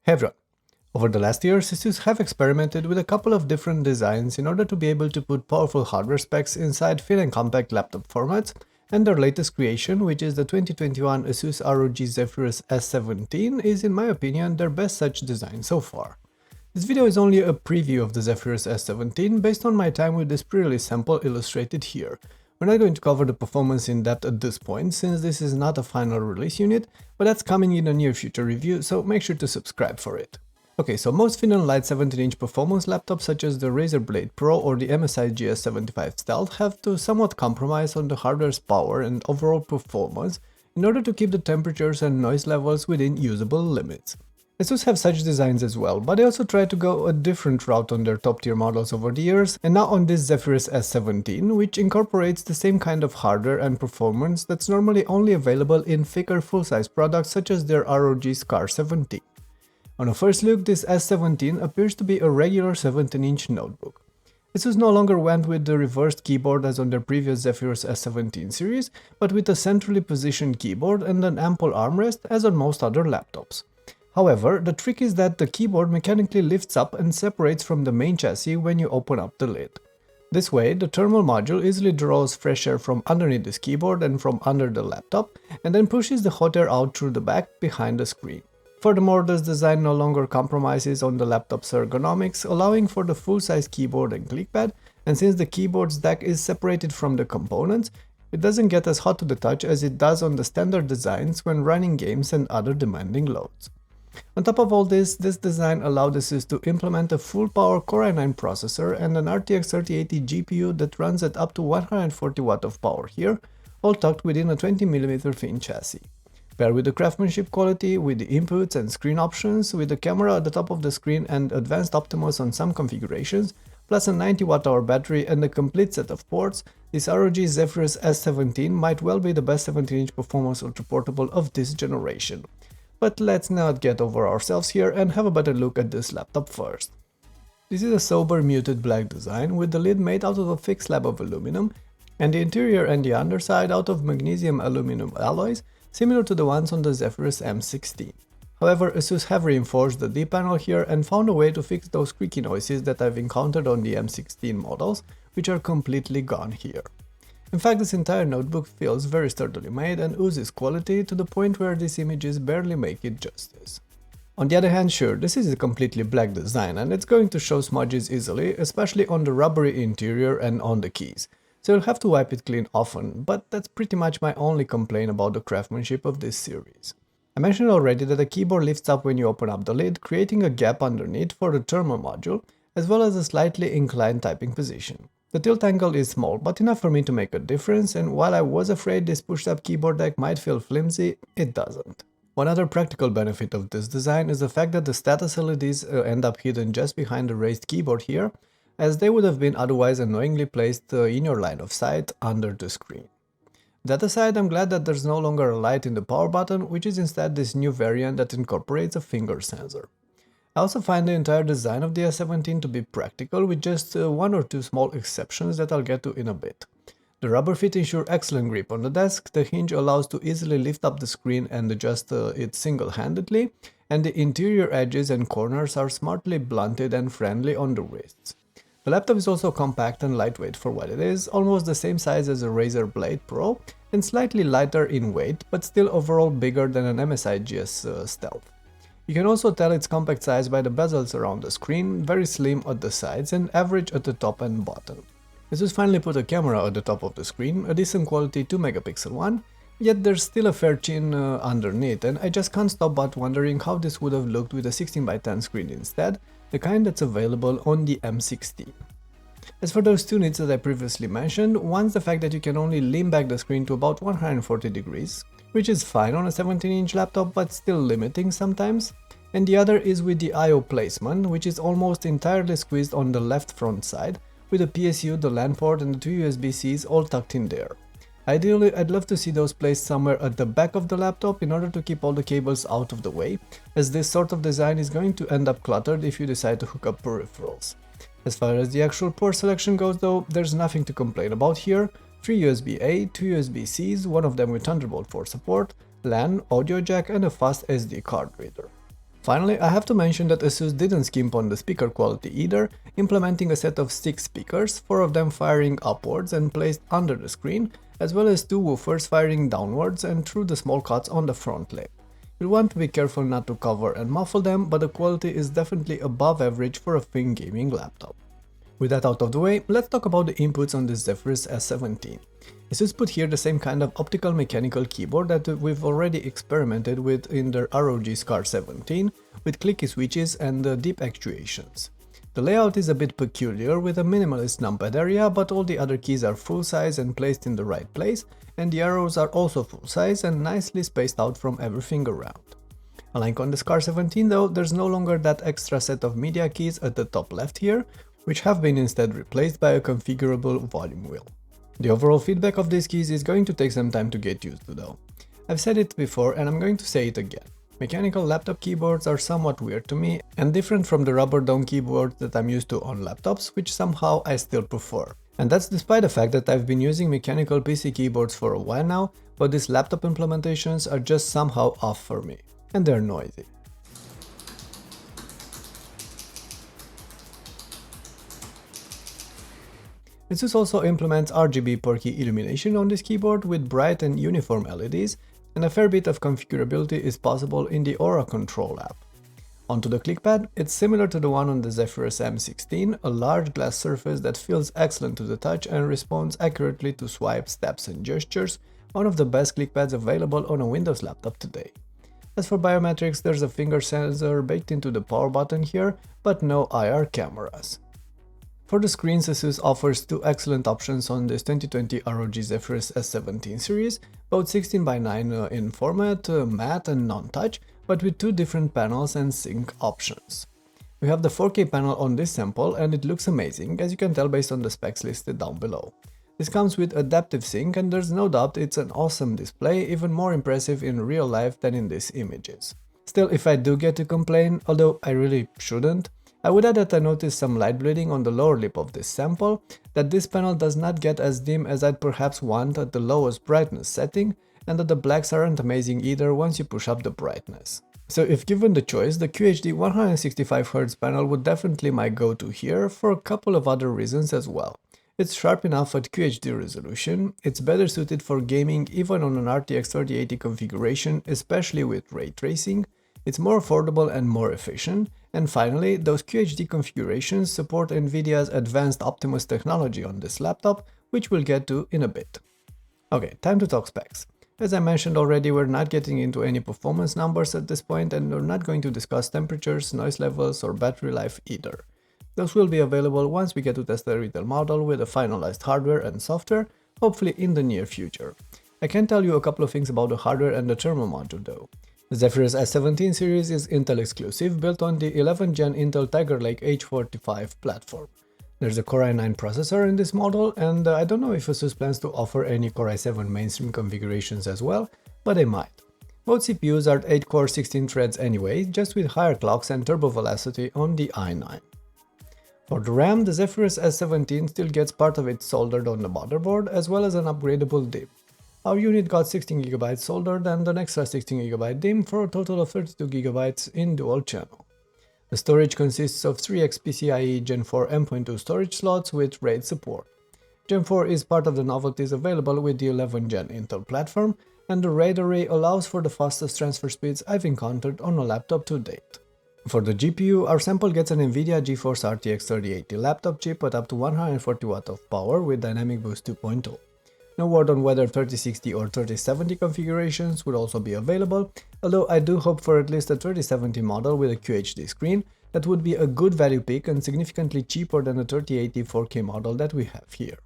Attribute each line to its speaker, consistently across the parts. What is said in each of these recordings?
Speaker 1: Hey everyone! Over the last years, Asus have experimented with a couple of different designs in order to be able to put powerful hardware specs inside thin and compact laptop formats, and their latest creation, which is the 2021 Asus ROG Zephyrus S17, is in my opinion their best such design so far. This video is only a preview of the Zephyrus S17 based on my time with this pre-release sample illustrated here. We're not going to cover the performance in depth at this point, since this is not a final release unit, but that's coming in a near future review, so make sure to subscribe for it. Okay, so most thin and light 17-inch performance laptops such as the Razer Blade Pro or the MSI GX705 Stealth have to somewhat compromise on the hardware's power and overall performance in order to keep the temperatures and noise levels within usable limits. Asus have such designs as well, but they also try to go a different route on their top-tier models over the years, and now on this Zephyrus S17, which incorporates the same kind of hardware and performance that's normally only available in thicker full-size products such as their ROG Scar 17. On a first look, this S17 appears to be a regular 17-inch notebook. Asus no longer went with the reversed keyboard as on their previous Zephyrus S17 series, but with a centrally positioned keyboard and an ample armrest as on most other laptops. However, the trick is that the keyboard mechanically lifts up and separates from the main chassis when you open up the lid. This way, the thermal module easily draws fresh air from underneath this keyboard and from under the laptop, and then pushes the hot air out through the back behind the screen. Furthermore, this design no longer compromises on the laptop's ergonomics, allowing for the full-size keyboard and clickpad, and since the keyboard's deck is separated from the components, it doesn't get as hot to the touch as it does on the standard designs when running games and other demanding loads. On top of all this design allowed Asus to implement a full-power Core i9 processor and an RTX 3080 GPU that runs at up to 140 watt of power here, all tucked within a 20mm thin chassis. Paired with the craftsmanship quality, with the inputs and screen options, with the camera at the top of the screen and advanced Optimus on some configurations, plus a 90 Wh battery and a complete set of ports, this ROG Zephyrus S17 might well be the best 17-inch performance ultraportable of this generation. But let's not get over ourselves here and have a better look at this laptop first. This is a sober muted black design with the lid made out of a thick slab of aluminum and the interior and the underside out of magnesium aluminum alloys, similar to the ones on the Zephyrus M16. However, Asus have reinforced the D-panel here and found a way to fix those creaky noises that I've encountered on the M16 models, which are completely gone here. In fact, this entire notebook feels very sturdily made and oozes quality to the point where these images barely make it justice. On the other hand, sure, this is a completely black design and it's going to show smudges easily, especially on the rubbery interior and on the keys, so you'll have to wipe it clean often, but that's pretty much my only complaint about the craftsmanship of this series. I mentioned already that the keyboard lifts up when you open up the lid, creating a gap underneath for the thermal module, as well as a slightly inclined typing position. The tilt angle is small, but enough for me to make a difference, and while I was afraid this pushed-up keyboard deck might feel flimsy, it doesn't. One other practical benefit of this design is the fact that the status LEDs end up hidden just behind the raised keyboard here, as they would have been otherwise annoyingly placed in your line of sight under the screen. That aside, I'm glad that there's no longer a light in the power button, which is instead this new variant that incorporates a finger sensor. I also find the entire design of the S17 to be practical, with just one or two small exceptions that I'll get to in a bit. The rubber fit ensure excellent grip on the desk, the hinge allows to easily lift up the screen and adjust it single-handedly, and the interior edges and corners are smartly blunted and friendly on the wrists. The laptop is also compact and lightweight for what it is, almost the same size as a Razer Blade Pro, and slightly lighter in weight, but still overall bigger than an MSI GS Stealth. You can also tell its compact size by the bezels around the screen, very slim at the sides and average at the top and bottom. Asus finally put a camera at the top of the screen, a decent quality 2-megapixel one, yet there's still a fair chin underneath, and I just can't stop but wondering how this would have looked with a 16:10 screen instead, the kind that's available on the M16. As for those two needs that I previously mentioned, one's the fact that you can only lean back the screen to about 140 degrees, which is fine on a 17-inch laptop but still limiting sometimes, and the other is with the I/O placement, which is almost entirely squeezed on the left front side, with the PSU, the LAN port and the two USB-Cs all tucked in there. Ideally, I'd love to see those placed somewhere at the back of the laptop in order to keep all the cables out of the way, as this sort of design is going to end up cluttered if you decide to hook up peripherals. As far as the actual port selection goes though, there's nothing to complain about here. 3 USB-A, 2 USB-Cs, one of them with Thunderbolt 4 support, LAN, audio jack and a fast SD card reader. Finally, I have to mention that Asus didn't skimp on the speaker quality either, implementing a set of 6 speakers, 4 of them firing upwards and placed under the screen, as well as 2 woofers firing downwards and through the small cuts on the front lip. You'll want to be careful not to cover and muffle them, but the quality is definitely above average for a thin gaming laptop. With that out of the way, let's talk about the inputs on this Zephyrus S17. Asus put here the same kind of optical-mechanical keyboard that we've already experimented with in their ROG SCAR17, with clicky switches and deep actuations. The layout is a bit peculiar with a minimalist numpad area, but all the other keys are full size and placed in the right place, and the arrows are also full size and nicely spaced out from everything around. Unlike on the SCAR17 though, there's no longer that extra set of media keys at the top left here, which have been instead replaced by a configurable volume wheel. The overall feedback of these keys is going to take some time to get used to though. I've said it before and I'm going to say it again. Mechanical laptop keyboards are somewhat weird to me and different from the rubber dome keyboards that I'm used to on laptops, which somehow I still prefer. And that's despite the fact that I've been using mechanical PC keyboards for a while now, but these laptop implementations are just somehow off for me. And they're noisy. Asus also implements RGB per key illumination on this keyboard with bright and uniform LEDs, and a fair bit of configurability is possible in the Aura Control app. Onto the Clickpad, it's similar to the one on the Zephyrus M16, a large glass surface that feels excellent to the touch and responds accurately to swipes, taps and gestures, one of the best clickpads available on a Windows laptop today. As for biometrics, there's a finger sensor baked into the power button here, but no IR cameras. For the screens, Asus offers 2 excellent options on this 2020 ROG Zephyrus S17 series, both 16:9 in format, matte and non-touch, but with 2 different panels and sync options. We have the 4K panel on this sample and it looks amazing, as you can tell based on the specs listed down below. This comes with adaptive sync and there's no doubt it's an awesome display, even more impressive in real life than in these images. Still, if I do get to complain, although I really shouldn't, I would add that I noticed some light bleeding on the lower lip of this sample, that this panel does not get as dim as I'd perhaps want at the lowest brightness setting, and that the blacks aren't amazing either once you push up the brightness. So if given the choice, the QHD 165Hz panel would definitely my go-to here for a couple of other reasons as well. It's sharp enough at QHD resolution, it's better suited for gaming even on an RTX 3080 configuration, especially with ray tracing, it's more affordable and more efficient, and finally, those QHD configurations support Nvidia's advanced Optimus technology on this laptop, which we'll get to in a bit. Okay, time to talk specs. As I mentioned already, we're not getting into any performance numbers at this point, and we're not going to discuss temperatures, noise levels, or battery life either. Those will be available once we get to test the retail model with a finalized hardware and software, hopefully in the near future. I can tell you a couple of things about the hardware and the thermal module though. The Zephyrus S17 series is Intel exclusive, built on the 11th gen Intel Tiger Lake H45 platform. There's a Core i9 processor in this model, and I don't know if Asus plans to offer any Core i7 mainstream configurations as well, but they might. Both CPUs are 8-core 16 threads anyway, just with higher clocks and turbo velocity on the i9. For the RAM, the Zephyrus S17 still gets part of it soldered on the motherboard, as well as an upgradable DIMM. Our unit got 16GB soldered and an extra 16GB DIMM for a total of 32GB in dual channel. The storage consists of 3x PCIe Gen 4 M.2 storage slots with RAID support. Gen 4 is part of the novelties available with the 11th gen Intel platform, and the RAID array allows for the fastest transfer speeds I've encountered on a laptop to date. For the GPU, our sample gets an Nvidia GeForce RTX 3080 laptop chip at up to 140W of power with Dynamic Boost 2.0. No word on whether 3060 or 3070 configurations would also be available, although I do hope for at least a 3070 model with a QHD screen. That would be a good value pick and significantly cheaper than the 3080 4K model that we have here.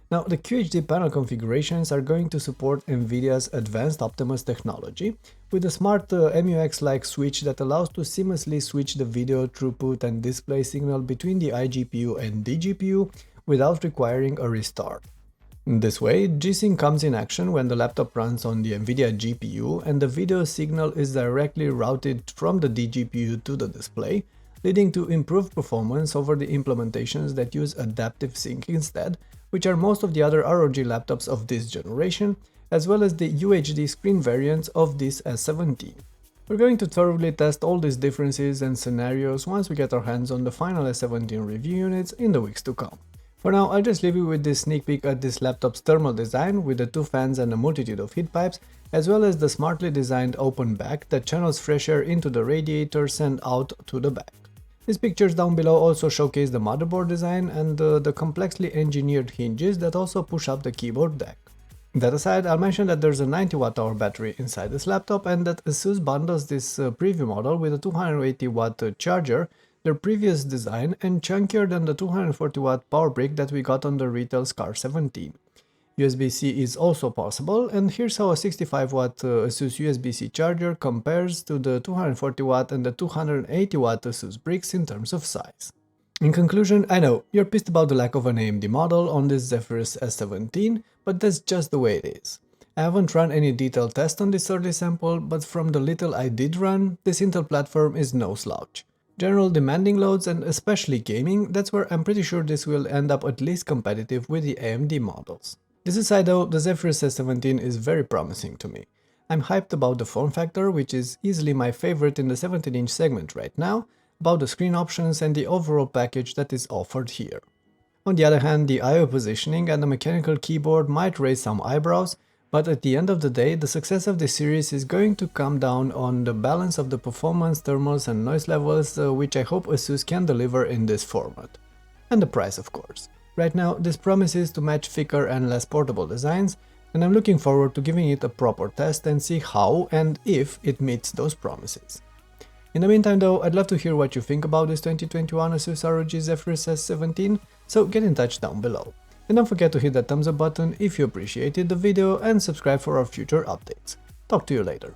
Speaker 1: Now, the QHD panel configurations are going to support Nvidia's advanced Optimus technology, with a smart MUX-like switch that allows to seamlessly switch the video throughput and display signal between the iGPU and DGPU without requiring a restart. This way, G-Sync comes in action when the laptop runs on the Nvidia GPU and the video signal is directly routed from the DGPU to the display, leading to improved performance over the implementations that use adaptive sync instead, which are most of the other ROG laptops of this generation, as well as the UHD screen variants of this S17. We're going to thoroughly test all these differences and scenarios once we get our hands on the final S17 review units in the weeks to come. For now, I'll just leave you with this sneak peek at this laptop's thermal design with the two fans and a multitude of heat pipes, as well as the smartly designed open back that channels fresh air into the radiators and out to the back. These pictures down below also showcase the motherboard design and the complexly engineered hinges that also push up the keyboard deck. That aside, I'll mention that there's a 90 Wh battery inside this laptop and that Asus bundles this preview model with a 280 watt charger, their previous design, and chunkier than the 240 watt power brick that we got on the retail ROG. USB-C is also possible, and here's how a 65 watt Asus USB-C charger compares to the 240 watt and the 280 watt Asus bricks in terms of size. In conclusion, I know, you're pissed about the lack of an AMD model on this Zephyrus S17, but that's just the way it is. I haven't run any detailed test on this early sample, but from the little I did run, this Intel platform is no slouch. General demanding loads and especially gaming, that's where I'm pretty sure this will end up at least competitive with the AMD models. This aside though, the Zephyrus S17 is very promising to me. I'm hyped about the form factor, which is easily my favorite in the 17-inch segment right now, about the screen options and the overall package that is offered here. On the other hand, the I/O positioning and the mechanical keyboard might raise some eyebrows, but at the end of the day, the success of this series is going to come down on the balance of the performance, thermals and noise levels, which I hope Asus can deliver in this format. And the price, of course. Right now, this promises to match thicker and less portable designs, and I'm looking forward to giving it a proper test and see how and if it meets those promises. In the meantime though, I'd love to hear what you think about this 2021 Asus ROG Zephyrus S17, so get in touch down below. And don't forget to hit that thumbs up button if you appreciated the video and subscribe for our future updates. Talk to you later.